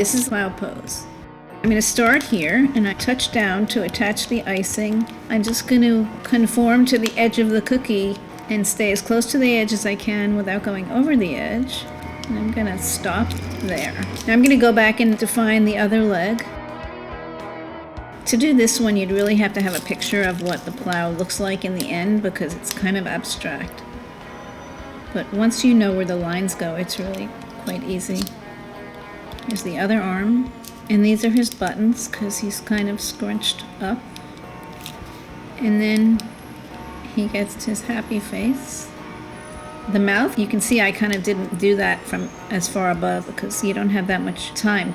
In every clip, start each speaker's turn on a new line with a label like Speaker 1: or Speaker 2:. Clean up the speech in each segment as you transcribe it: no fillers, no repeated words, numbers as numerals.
Speaker 1: This is Plow pose. I'm going to start here, and I touch down to attach the icing. I'm just going to conform to the edge of the cookie and stay as close to the edge as I can without going over the edge. And I'm going to stop there. Now I'm going to go back and define the other leg. To do this one, you'd really have to have a picture of what the plow looks like in the end because it's kind of abstract. But once you know where the lines go, it's really quite easy. Here's the other arm. And these are his buttons because he's kind of scrunched up. And then he gets his happy face. The mouth, you can see I kind of didn't do that from as far above because you don't have that much time.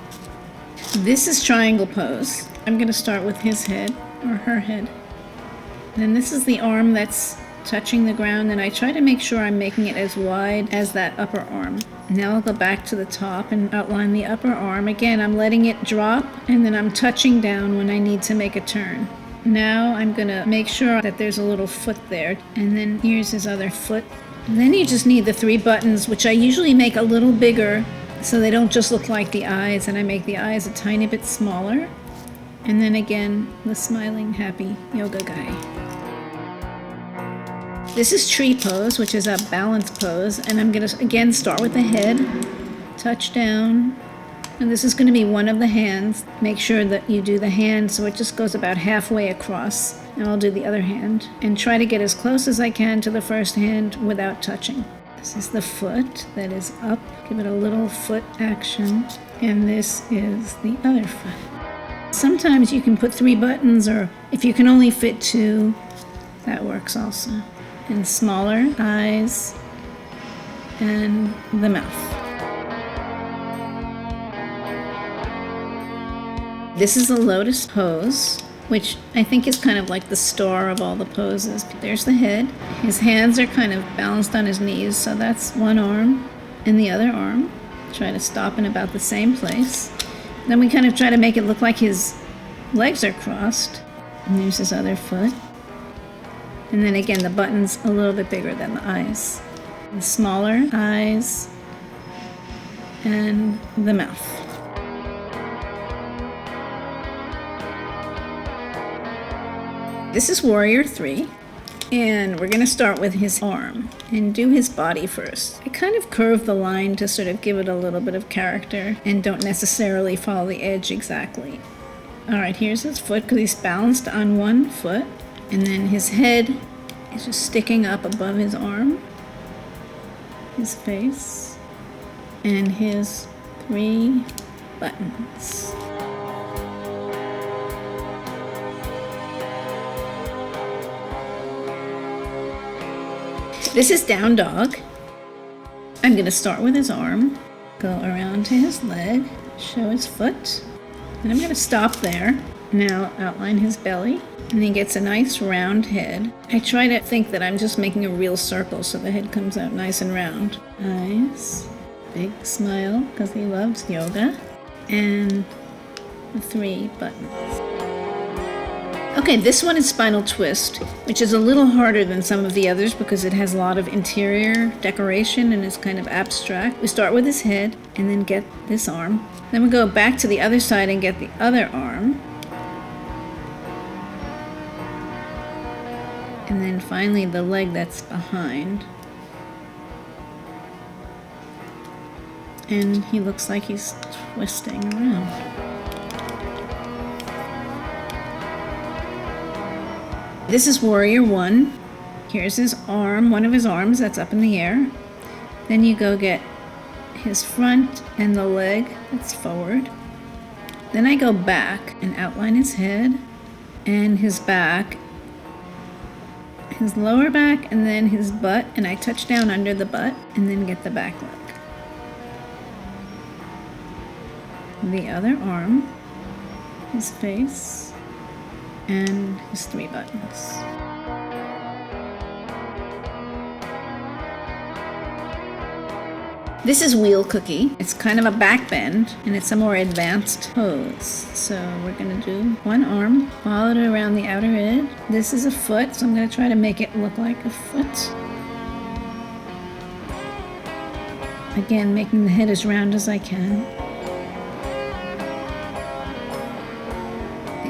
Speaker 1: This is triangle pose. I'm going to start with his head or her head. Then this is the arm that's touching the ground, and I try to make sure I'm making it as wide as that upper arm. Now I'll go back to the top and outline the upper arm. Again, I'm letting it drop, and then I'm touching down when I need to make a turn. Now I'm going to make sure that there's a little foot there, and then here's his other foot. And then you just need the 3 buttons, which I usually make a little bigger so they don't just look like the eyes, and I make the eyes a tiny bit smaller. And then again, the smiling, happy yoga guy. This is tree pose, which is a balance pose, and I'm going to again start with the head, touch down, and this is going to be one of the hands. Make sure that you do the hand so it just goes about halfway across, and I'll do the other hand, and try to get as close as I can to the first hand without touching. This is the foot that is up, give it a little foot action, and this is the other foot. Sometimes you can put 3 buttons, or if you can only fit 2, that works also. And smaller eyes and the mouth. This is a Lotus pose, which I think is kind of like the star of all the poses. There's the head. His hands are kind of balanced on his knees, so that's one arm and the other arm. Try to stop in about the same place. Then we kind of try to make it look like his legs are crossed. And there's his other foot. And then again, the button's a little bit bigger than the eyes. And smaller eyes and the mouth. This is Warrior 3, and we're going to start with his arm and do his body first. I kind of curve the line to sort of give it a little bit of character and don't necessarily follow the edge exactly. Alright, here's his foot because he's balanced on one foot. And then his head is just sticking up above his arm, his face, and his 3 buttons. This is Down Dog. I'm going to start with his arm, go around to his leg, show his foot, and I'm going to stop there. Now outline his belly. And he gets a nice round head. I try to think that I'm just making a real circle so the head comes out nice and round. Eyes, big smile because he loves yoga, and the 3 buttons. Okay, this one is Spinal Twist, which is a little harder than some of the others because it has a lot of interior decoration and is kind of abstract. We start with his head and then get this arm. Then we go back to the other side and get the other arm. And then finally the leg that's behind. And he looks like he's twisting around. This is Warrior 1. Here's his arm, one of his arms that's up in the air. Then you go get his front and the leg that's forward. Then I go back and outline his head and his back, his lower back, and then his butt, and I touch down under the butt and then get the back leg. The other arm, his face, and his 3 buttons. This is Wheel Cookie. It's kind of a back bend, and it's a more advanced pose. So we're going to do one arm, follow it around the outer edge. This is a foot, so I'm going to try to make it look like a foot. Again, making the head as round as I can.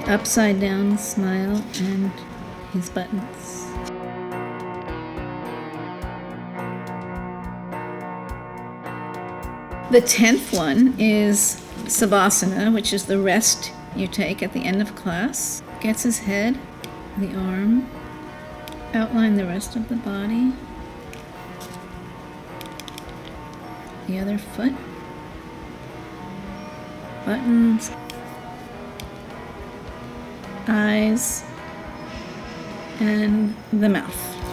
Speaker 1: upside down smile and his buttons. The 10th one is Savasana, which is the rest you take at the end of class. Gets his head, the arm, outline the rest of the body, the other foot, buttons, eyes, and the mouth.